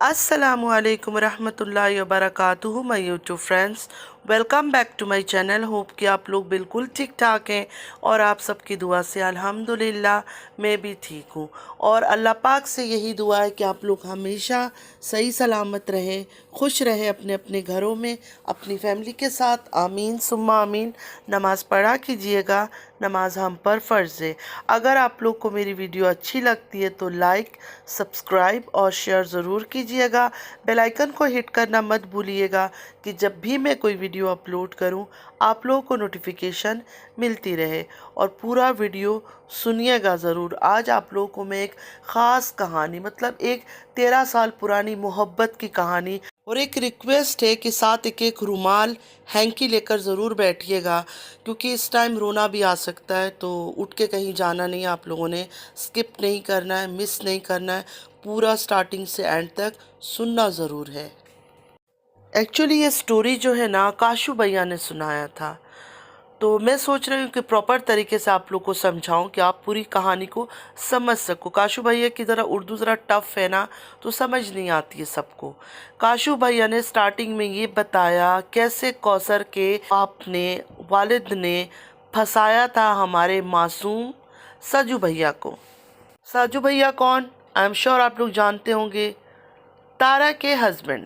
अस्सलामुअलैकुम रहमतुल्लाहि व बरकातुहू my YouTube friends, welcome back to my channel. Hope कि आप लोग बिल्कुल ठीक ठाक हैं और आप सबकी दुआ से अल्हम्दुलिल्लाह मैं भी ठीक हूँ। और अल्लाह पाक से यही दुआ है कि आप लोग हमेशा सही सलामत रहें, खुश रहें अपने अपने घरों में, अपनी फैमिली के साथ। आमीन सुम्मा आमीन। नमाज़ पढ़ा कीजिएगा, नमाज हम पर फ़र्ज़ है। अगर आप लोग को मेरी वीडियो अच्छी लगती है तो लाइक, सब्सक्राइब और शेयर ज़रूर कीजिएगा। बेल आइकन को हिट करना मत भूलिएगा कि जब भी मैं कोई वीडियो अपलोड करूं आप लोगों को नोटिफिकेशन मिलती रहे। और पूरा वीडियो सुनिएगा ज़रूर। आज आप लोगों को मैं एक ख़ास कहानी, मतलब एक 13 साल पुरानी मोहब्बत की कहानी, और एक रिक्वेस्ट है कि साथ एक एक रुमाल हैंकी लेकर ज़रूर बैठिएगा, क्योंकि इस टाइम रोना भी आ सकता है। तो उठ के कहीं जाना नहीं, आप लोगों ने स्किप नहीं करना है, मिस नहीं करना है, पूरा स्टार्टिंग से एंड तक सुनना ज़रूर है। एक्चुअली ये स्टोरी जो है ना, काशू भैया ने सुनाया था। तो मैं सोच रही हूँ कि प्रॉपर तरीके से आप लोग को समझाऊं कि आप पूरी कहानी को समझ सको। काशू भैया की ज़रा उर्दू ज़रा टफ है ना, तो समझ नहीं आती है सबको। काशू भैया ने स्टार्टिंग में ये बताया कैसे कौसर के बाप ने, वालिद ने फंसाया था हमारे मासूम साजू भैया को। साजू भैया कौन? आई एम श्योर आप लोग जानते होंगे, तारा के हस्बैंड।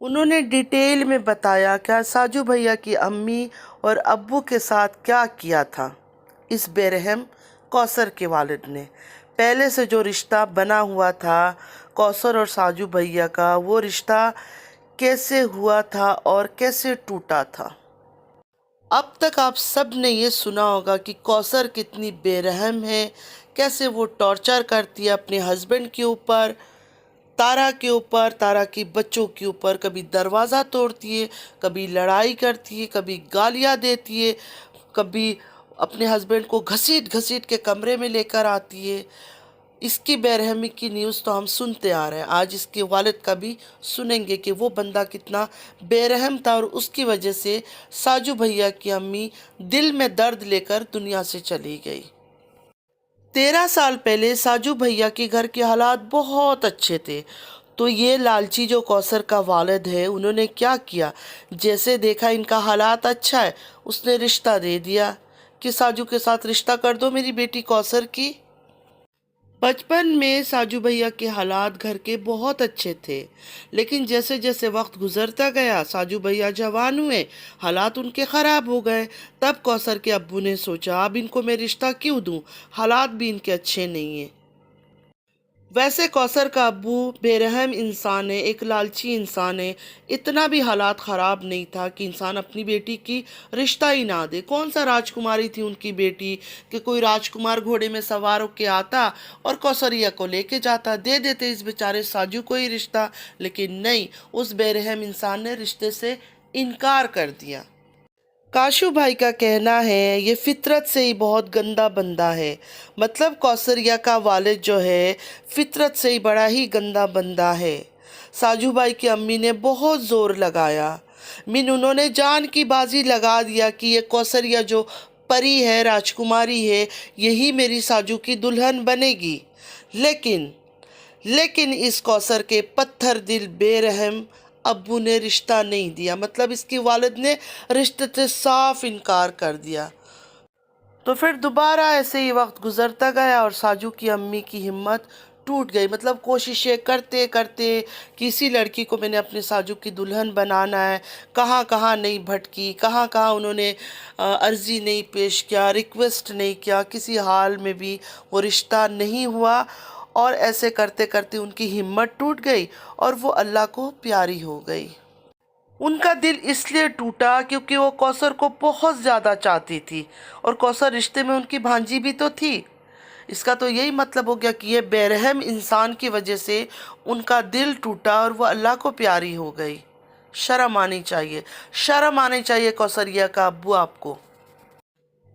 उन्होंने डिटेल में बताया क्या साजू भैया की अम्मी और अब्बू के साथ क्या किया था इस बेरहम कौसर के वालिद ने। पहले से जो रिश्ता बना हुआ था कौसर और साजू भैया का, वो रिश्ता कैसे हुआ था और कैसे टूटा था। अब तक आप सब ने ये सुना होगा कि कौसर कितनी बेरहम है, कैसे वो टॉर्चर करती है अपने हस्बैंड के ऊपर, तारा के ऊपर, तारा के बच्चों के ऊपर। कभी दरवाज़ा तोड़ती है, कभी लड़ाई करती है, कभी गालियाँ देती है, कभी अपने हस्बैंड को घसीट घसीट के कमरे में लेकर आती है। इसकी बेरहमी की न्यूज़ तो हम सुनते आ रहे हैं, आज इसके वालिद का भी सुनेंगे कि वो बंदा कितना बेरहम था और उसकी वजह से साजू भैया की अम्मी दिल में दर्द लेकर दुनिया से चली गई। 13 साल पहले साजू भैया के घर के हालात बहुत अच्छे थे। तो ये लालची जो कौसर का वालिद है, उन्होंने क्या किया, जैसे देखा इनका हालात अच्छा है, उसने रिश्ता दे दिया कि साजू के साथ रिश्ता कर दो मेरी बेटी कौसर की। बचपन में साजू भैया के हालात घर के बहुत अच्छे थे, लेकिन जैसे जैसे वक्त गुजरता गया साजू भैया जवान हुए, हालात उनके ख़राब हो गए। तब कौसर के अब्बू ने सोचा अब इनको मैं रिश्ता क्यों दूं, हालात भी इनके अच्छे नहीं हैं। वैसे कौसर का अब्बू बेरहम इंसान है, एक लालची इंसान है। इतना भी हालात ख़राब नहीं था कि इंसान अपनी बेटी की रिश्ता ही ना दे। कौन सा राजकुमारी थी उनकी बेटी कि कोई राजकुमार घोड़े में सवार होके आता और कौसरिया को लेके जाता, दे देते इस बेचारे साजू को ही रिश्ता। लेकिन नहीं, उस बेरहम इंसान ने रिश्ते से इनकार कर दिया। काशू भाई का कहना है ये फितरत से ही बहुत गंदा बंदा है, मतलब कौसरिया का वालिद जो है फितरत से ही बड़ा ही गंदा बंदा है। साजू भाई की अम्मी ने बहुत ज़ोर लगाया, उन्होंने जान की बाजी लगा दिया कि ये कौसरिया जो परी है, राजकुमारी है, यही मेरी साजू की दुल्हन बनेगी। लेकिन लेकिन इस कौसर के पत्थर दिल बेरहम अब्बू ने रिश्ता नहीं दिया, मतलब इसकी वालिद ने रिश्ते से साफ इनकार कर दिया। तो फिर दोबारा ऐसे ही वक्त गुजरता गया और साजू की अम्मी की हिम्मत टूट गई। मतलब कोशिशें करते करते किसी लड़की को मैंने अपने साजू की दुल्हन बनाना है, कहाँ कहाँ नहीं भटकी, कहाँ कहाँ उन्होंने अर्ज़ी नहीं पेश किया, रिक्वेस्ट नहीं किया, किसी हाल में भी वो रिश्ता नहीं हुआ। और ऐसे करते करते उनकी हिम्मत टूट गई और वो अल्लाह को प्यारी हो गई। उनका दिल इसलिए टूटा क्योंकि वो कौसर को बहुत ज़्यादा चाहती थी और कौसर रिश्ते में उनकी भांजी भी तो थी। इसका तो यही मतलब हो गया कि ये बेरहम इंसान की वजह से उनका दिल टूटा और वो अल्लाह को प्यारी हो गई। शर्म आनी चाहिए, शर्म आनी चाहिए कौसरिया का अब्बू आपको।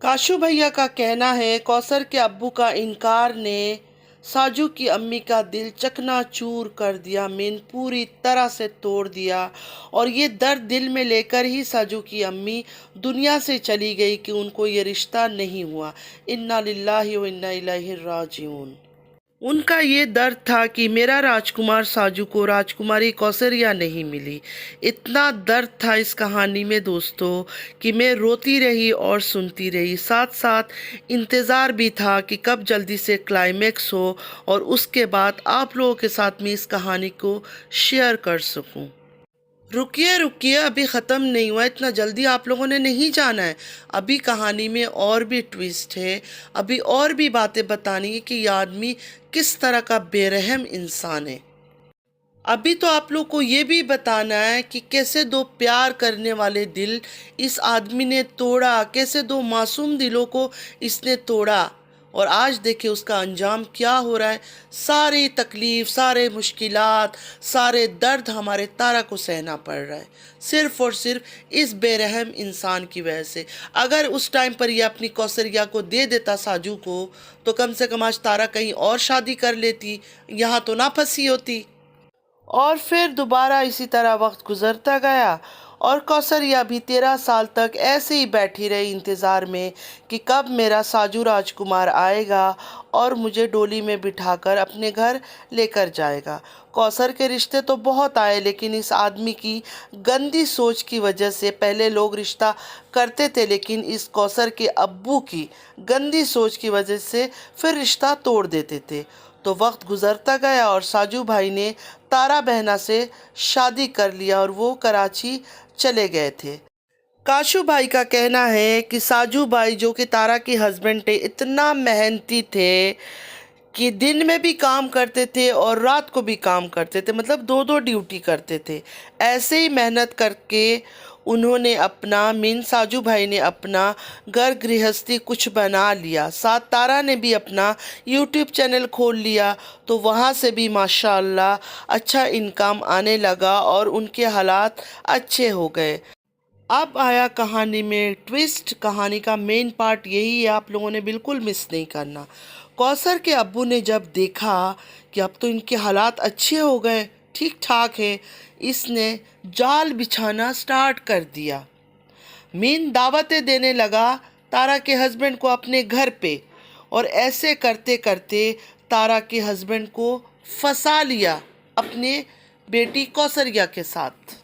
काशू भैया का कहना है कौसर के अब्बू का इनकार ने साजू की अम्मी का दिल चकनाचूर कर दिया, मेन पूरी तरह से तोड़ दिया। और ये दर्द दिल में लेकर ही साजू की अम्मी दुनिया से चली गई कि उनको ये रिश्ता नहीं हुआ। इन्ना लिल्लाहि व इन्ना इलैहि राजिऊन। उनका ये दर्द था कि मेरा राजकुमार साजू को राजकुमारी कौसरिया नहीं मिली। इतना दर्द था इस कहानी में दोस्तों कि मैं रोती रही और सुनती रही। साथ साथ इंतज़ार भी था कि कब जल्दी से क्लाइमेक्स हो और उसके बाद आप लोगों के साथ में इस कहानी को शेयर कर सकूं। रुकिए रुकिए, अभी ख़त्म नहीं हुआ, इतना जल्दी आप लोगों ने नहीं जाना है। अभी कहानी में और भी ट्विस्ट है, अभी और भी बातें बतानी है कि ये आदमी किस तरह का बेरहम इंसान है। अभी तो आप लोग को ये भी बताना है कि कैसे दो प्यार करने वाले दिल इस आदमी ने तोड़ा, कैसे दो मासूम दिलों को इसने तोड़ा। और आज देखिए उसका अंजाम क्या हो रहा है। सारी तकलीफ़, सारे मुश्किलात, सारे दर्द हमारे तारा को सहना पड़ रहा है, सिर्फ़ और सिर्फ इस बेरहम इंसान की वजह से। अगर उस टाइम पर ये अपनी कौसरिया को दे देता साजू को, तो कम से कम आज तारा कहीं और शादी कर लेती, यहाँ तो ना फंसी होती। और फिर दोबारा इसी तरह वक्त गुजरता गया और कौसरिया भी 13 साल तक ऐसे ही बैठी रही इंतज़ार में कि कब मेरा साजू राजकुमार आएगा और मुझे डोली में बिठाकर अपने घर लेकर जाएगा। कौसर के रिश्ते तो बहुत आए, लेकिन इस आदमी की गंदी सोच की वजह से पहले लोग रिश्ता करते थे, लेकिन इस कौसर के अब्बू की गंदी सोच की वजह से फिर रिश्ता तोड़ देते थे। तो वक्त गुजरता गया और साजू भाई ने तारा बहना से शादी कर लिया और वो कराची चले गए थे। काशू भाई का कहना है कि साजू भाई जो कि तारा के हस्बैंड थे, इतना मेहनती थे कि दिन में भी काम करते थे और रात को भी काम करते थे, मतलब दो दो ड्यूटी करते थे। ऐसे ही मेहनत करके उन्होंने अपना मीन साजू भाई ने अपना घर गृहस्थी कुछ बना लिया। साथ तारा ने भी अपना यूट्यूब चैनल खोल लिया, तो वहाँ से भी माशाल्लाह अच्छा इनकम आने लगा और उनके हालात अच्छे हो गए। अब आया कहानी में ट्विस्ट। कहानी का मेन पार्ट यही है, आप लोगों ने बिल्कुल मिस नहीं करना। कौसर के अब्बू ने जब देखा कि अब तो इनके हालात अच्छे हो गए, ठीक ठाक है, इसने जाल बिछाना स्टार्ट कर दिया। मीन दावतें देने लगा तारा के हस्बैंड को अपने घर पे, और ऐसे करते करते तारा के हस्बैंड को फंसा लिया अपने बेटी कौसरिया के साथ।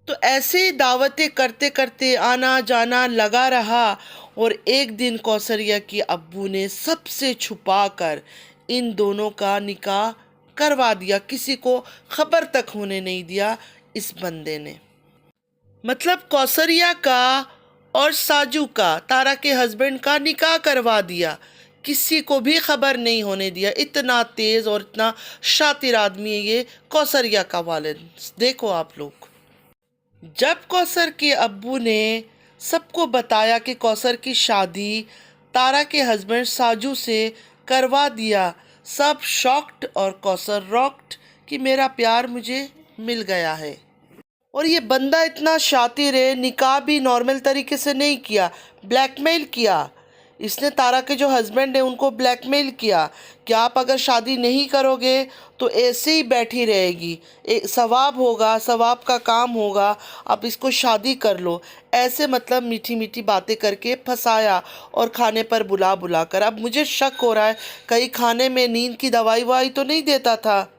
तो ऐसे ही दावतें करते करते आना जाना लगा रहा और एक दिन कौसरिया की अब्बू ने सबसे छुपा कर इन दोनों का निकाह करवा दिया। किसी को खबर तक होने नहीं दिया इस बंदे ने। मतलब कौसरिया का और साजू का, तारा के हस्बैंड का निकाह करवा दिया, किसी को भी खबर नहीं होने दिया। इतना तेज़ और इतना शातिर आदमी है ये कौसरिया का वालिद। देखो आप लोग, जब कौसर के अब्बू ने सबको बताया कि कौसर की शादी तारा के हस्बैंड साजू से करवा दिया, सब शॉक्ड और कौसर रॉक्ड कि मेरा प्यार मुझे मिल गया है। और ये बंदा इतना शातिर है, निकाह भी नॉर्मल तरीके से नहीं किया, ब्लैकमेल किया। इसने तारा के जो हस्बैंड है उनको ब्लैकमेल किया कि आप अगर शादी नहीं करोगे तो ऐसे ही बैठी रहेगी, एक सवाब होगा, सवाब का काम होगा, आप इसको शादी कर लो। ऐसे मतलब मीठी मीठी बातें करके फंसाया और खाने पर बुला बुला कर। अब मुझे शक हो रहा है कहीं खाने में नींद की दवाई ववाई तो नहीं देता था।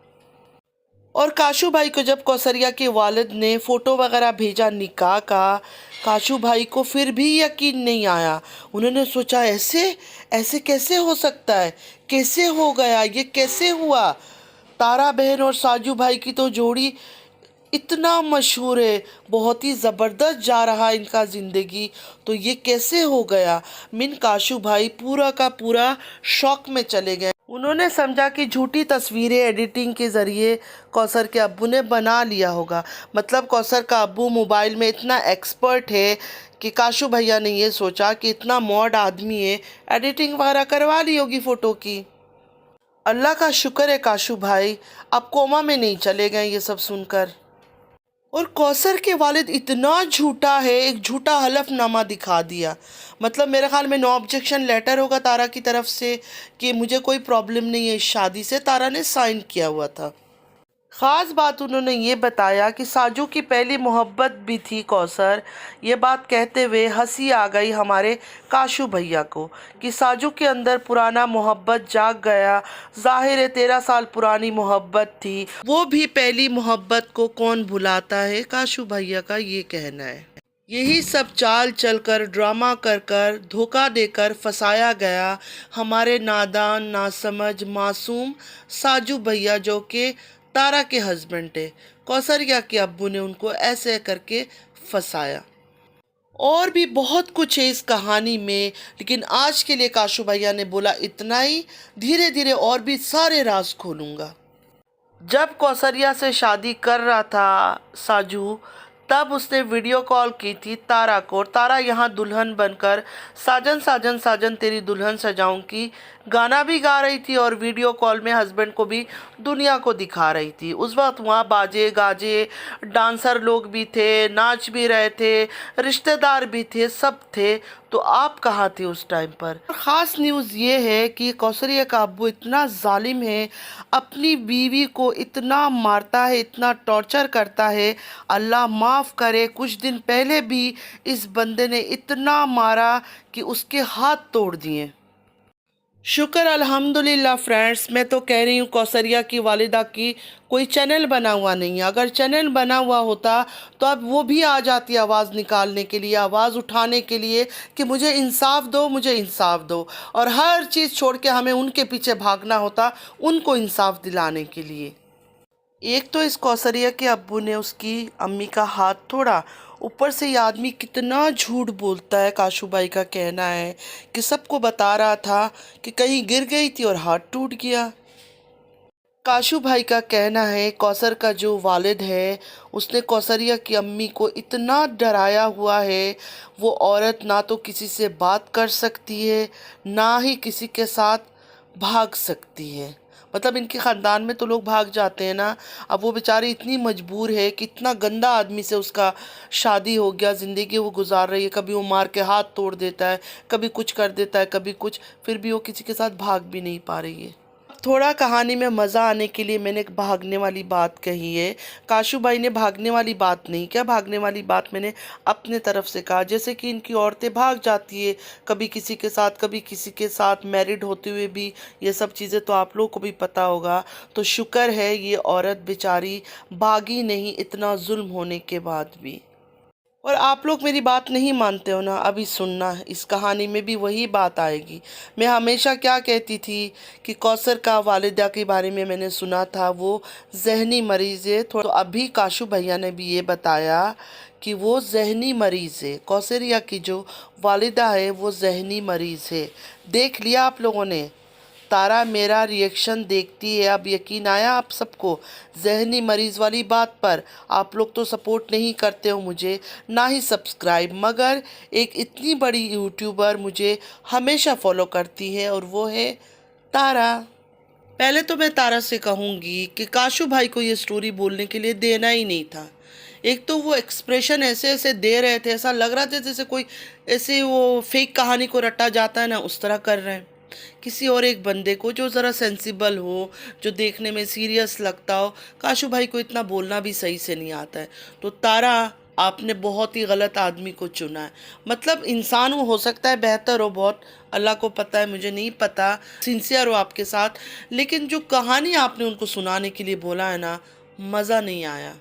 और काशू भाई को जब कौसरिया के वालिद ने फ़ोटो वगैरह भेजा निकाह का, काशू भाई को फिर भी यकीन नहीं आया। उन्होंने सोचा ऐसे ऐसे कैसे हो सकता है, कैसे हो गया, ये कैसे हुआ। तारा बहन और साजू भाई की तो जोड़ी इतना मशहूर है, बहुत ही ज़बरदस्त जा रहा है इनका ज़िंदगी, तो ये कैसे हो गया। मिन काशू भाई पूरा का पूरा शौक में चले गए। उन्होंने समझा कि झूठी तस्वीरें एडिटिंग के ज़रिए कौसर के अब्बू ने बना लिया होगा। मतलब कौसर का अब्बू मोबाइल में इतना एक्सपर्ट है कि काशू भैया ने ये सोचा कि इतना मॉड आदमी है, एडिटिंग वगैरह करवा ली होगी फ़ोटो की। अल्लाह का शुक्र है काशू भाई अब कोमा में नहीं चले गए ये सब सुनकर। और कौसर के वालिद इतना झूठा है, एक झूठा हलफनामा दिखा दिया। मतलब मेरे ख्याल में नो ऑब्जेक्शन लेटर होगा तारा की तरफ से कि मुझे कोई प्रॉब्लम नहीं है इस शादी से, तारा ने साइन किया हुआ था। ख़ास बात उन्होंने ये बताया कि साजू की पहली मोहब्बत भी थी कौसर। ये बात कहते हुए हंसी आ गई हमारे काशू भैया को कि साजू के अंदर पुराना मोहब्बत जाग गया। जाहिर है 13 साल पुरानी मोहब्बत थी, वो भी पहली मोहब्बत को कौन भुलाता है, काशू भैया का ये कहना है। यही सब चाल चलकर ड्रामा कर कर धोखा देकर फंसाया गया हमारे नादान नासमझ मासूम साजू भैया, जो कि तारा के हस्बैंड थे। कौसरिया के अब्बू ने उनको ऐसे करके फंसाया। और भी बहुत कुछ है इस कहानी में, लेकिन आज के लिए काशू भैया ने बोला इतना ही। धीरे धीरे और भी सारे राज खोलूंगा। जब कौसरिया से शादी कर रहा था साजू, तब उसने वीडियो कॉल की थी तारा को, और तारा यहाँ दुल्हन बनकर साजन साजन साजन तेरी दुल्हन सजाऊंगी गाना भी गा रही थी, और वीडियो कॉल में हस्बैंड को भी दुनिया को दिखा रही थी। उस वक्त वहाँ बाजे गाजे डांसर लोग भी थे, नाच भी रहे थे, रिश्तेदार भी थे, सब थे। तो आप कहाँ थे उस टाइम पर? ख़ास न्यूज़ ये है कि कौसरिया का अब्बू इतना जालिम है, अपनी बीवी को इतना मारता है, इतना टॉर्चर करता है। अल्लाह माफ़ करे, कुछ दिन पहले भी इस बंदे ने इतना मारा कि उसके हाथ तोड़ दिए। शुक्र अल्हम्दुलिल्लाह फ्रेंड्स, मैं तो कह रही हूँ कौसरिया की वालिदा की कोई चैनल बना हुआ नहीं है। अगर चैनल बना हुआ होता तो अब वो भी आ जाती आवाज़ निकालने के लिए, आवाज़ उठाने के लिए कि मुझे इंसाफ दो, मुझे इंसाफ दो, और हर चीज़ छोड़ के हमें उनके पीछे भागना होता उनको इंसाफ दिलाने के लिए। एक तो इस कौसरिया के अब्बू ने उसकी अम्मी का हाथ तोड़ा, ऊपर से ये आदमी कितना झूठ बोलता है। काशू भाई का कहना है कि सबको बता रहा था कि कहीं गिर गई थी और हाथ टूट गया। काशू भाई का कहना है कौसर का जो वालिद है उसने कौसरिया की अम्मी को इतना डराया हुआ है, वो औरत ना तो किसी से बात कर सकती है, ना ही किसी के साथ भाग सकती है। मतलब इनके ख़ानदान में तो लोग भाग जाते हैं ना, अब वो बेचारी इतनी मजबूर है कि इतना गंदा आदमी से उसका शादी हो गया, ज़िंदगी वो गुजार रही है। कभी वो मार के हाथ तोड़ देता है, कभी कुछ कर देता है, कभी कुछ, फिर भी वो किसी के साथ भाग भी नहीं पा रही है। थोड़ा कहानी में मज़ा आने के लिए मैंने भागने वाली बात कही है। काशू भाई ने भागने वाली बात नहीं, क्या भागने वाली बात मैंने अपने तरफ से कहा। जैसे कि इनकी औरतें भाग जाती है, कभी किसी के साथ कभी किसी के साथ, मैरिड होते हुए भी। ये सब चीज़ें तो आप लोगों को भी पता होगा। तो शुक्र है ये औरत बेचारी भागी नहीं, इतना जुल्म होने के बाद भी। और आप लोग मेरी बात नहीं मानते हो ना, अभी सुनना, इस कहानी में भी वही बात आएगी। मैं हमेशा क्या कहती थी कि कौसर का वालिदा के बारे में मैंने सुना था वो जहनी मरीज़ है। तो अभी काशू भैया ने भी ये बताया कि वो जहनी मरीज़ है। कौसरिया की जो वालिदा है वो जहनी मरीज़ है। देख लिया आप लोगों ने, तारा मेरा रिएक्शन देखती है। अब यकीन आया आप सबको जहनी मरीज़ वाली बात पर? आप लोग तो सपोर्ट नहीं करते हो मुझे, ना ही सब्सक्राइब, मगर एक इतनी बड़ी यूट्यूबर मुझे हमेशा फॉलो करती है और वो है तारा। पहले तो मैं तारा से कहूँगी कि काशू भाई को ये स्टोरी बोलने के लिए देना ही नहीं था। एक तो वो एक्सप्रेशन ऐसे ऐसे दे रहे थे, ऐसा लग रहा था जैसे कोई ऐसे वो फेक कहानी को रटा जाता है ना, उस तरह कर रहे हैं। किसी और एक बंदे को जो ज़रा सेंसिबल हो, जो देखने में सीरियस लगता हो, काशू भाई को इतना बोलना भी सही से नहीं आता है। तो तारा, आपने बहुत ही गलत आदमी को चुना है। मतलब इंसान वो हो सकता है बेहतर हो बहुत, अल्लाह को पता है, मुझे नहीं पता, सिंसियर हो आपके साथ, लेकिन जो कहानी आपने उनको सुनाने के लिए बोला है ना, मज़ा नहीं आया।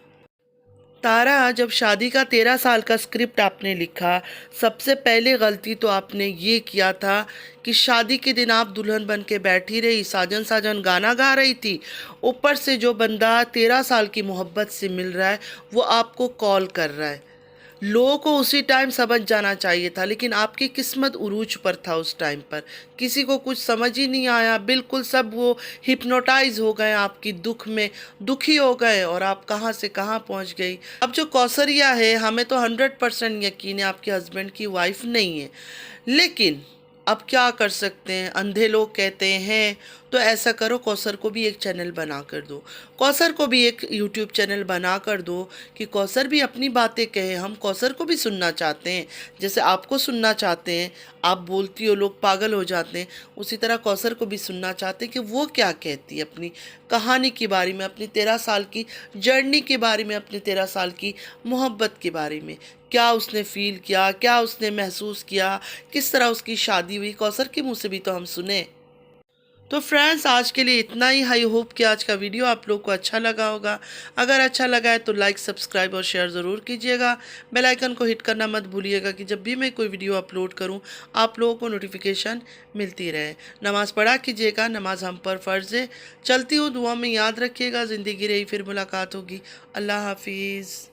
तारा, जब शादी का 13 साल का स्क्रिप्ट आपने लिखा, सबसे पहले गलती तो आपने ये किया था कि शादी के दिन आप दुल्हन बन के बैठी रही, साजन साजन गाना गा रही थी। ऊपर से जो बंदा 13 साल की मोहब्बत से मिल रहा है वो आपको कॉल कर रहा है। लोगों को उसी टाइम समझ जाना चाहिए था, लेकिन आपकी किस्मत उरूज पर था उस टाइम पर। किसी को कुछ समझ ही नहीं आया, बिल्कुल सब वो हिप्नोटाइज हो गए, आपकी दुख में दुखी हो गए, और आप कहाँ से कहाँ पहुँच गई। अब जो कौसरिया है, हमें तो 100% यकीन है आपके हस्बैंड की वाइफ नहीं है, लेकिन अब क्या कर सकते हैं, अंधे लोग कहते हैं तो ऐसा करो, कौसर को भी एक चैनल बना कर दो, कौसर को भी एक यूट्यूब चैनल बना कर दो कि कौसर भी अपनी बातें कहे। हम कौसर को भी सुनना चाहते हैं, जैसे आपको सुनना चाहते हैं, आप बोलती हो लोग पागल हो जाते हैं, उसी तरह कौसर को भी सुनना चाहते हैं कि वो क्या कहती है अपनी कहानी के बारे में, अपनी 13 साल की जर्नी के बारे में, अपनी 13 साल की मोहब्बत के बारे में। क्या उसने फ़ील किया, क्या उसने महसूस किया, किस तरह उसकी शादी हुई, कौसर के मुंह से भी तो हम सुने। तो फ्रेंड्स, आज के लिए इतना ही। आई होप कि आज का वीडियो आप लोग को अच्छा लगा होगा। अगर अच्छा लगा है तो लाइक, सब्सक्राइब और शेयर ज़रूर कीजिएगा। बेल आइकन को हिट करना मत भूलिएगा कि जब भी मैं कोई वीडियो अपलोड करूं आप लोगों को नोटिफिकेशन मिलती रहे। नमाज़ पढ़ा कीजिएगा, नमाज हम पर फ़र्ज़ है। चलती हूँ, दुआ में याद रखिएगा। ज़िंदगी रही फिर मुलाकात होगी। अल्लाह हाफिज़।